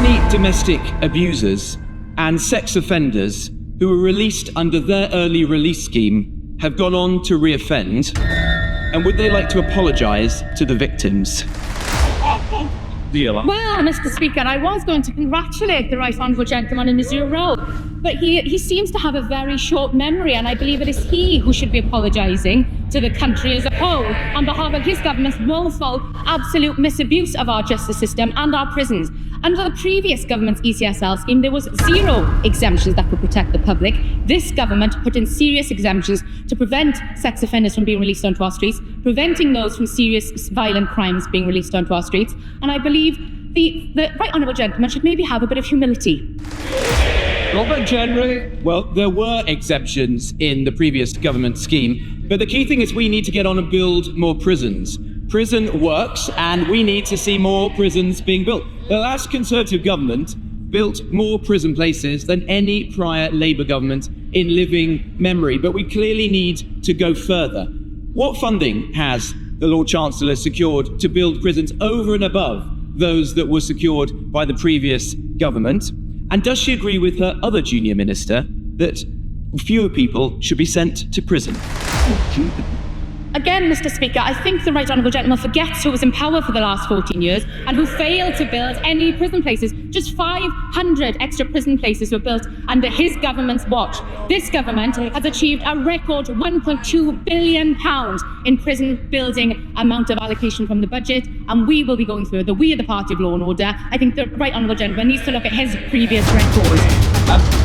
many domestic abusers and sex offenders who were released under their early release scheme have gone on to reoffend? And would they like to apologise to the victims? Well, Mr. Speaker, I was going to congratulate the Right Honourable Gentleman in his new role, but he seems to have a very short memory, and I believe it is he who should be apologising to the country as a whole on behalf of his government's woeful, absolute misabuse of our justice system and our prisons. Under the previous government's ECSL scheme, there was 0 exemptions that could protect the public. This government put in serious exemptions to prevent sex offenders from being released onto our streets, preventing those from serious violent crimes being released onto our streets. And I believe the Right Honourable Gentleman should maybe have a bit of humility. Robert Jenrick? Well, there were exemptions in the previous government scheme, but the key thing is we need to get on and build more prisons. Prison works, and we need to see more prisons being built. The last Conservative government built more prison places than any prior Labour government in living memory, but we clearly need to go further. What funding has the Lord Chancellor secured to build prisons over and above those that were secured by the previous government? And does she agree with her other junior minister that fewer people should be sent to prison? Again, Mr. Speaker, I think the Right Honourable Gentleman forgets who was in power for the last 14 years and who failed to build any prison places. Just 500 extra prison places were built under his government's watch. This government has achieved a record £1.2 billion in prison building amount of allocation from the budget, and we will be going further. We are the party of law and order. I think the Right Honourable Gentleman needs to look at his previous record.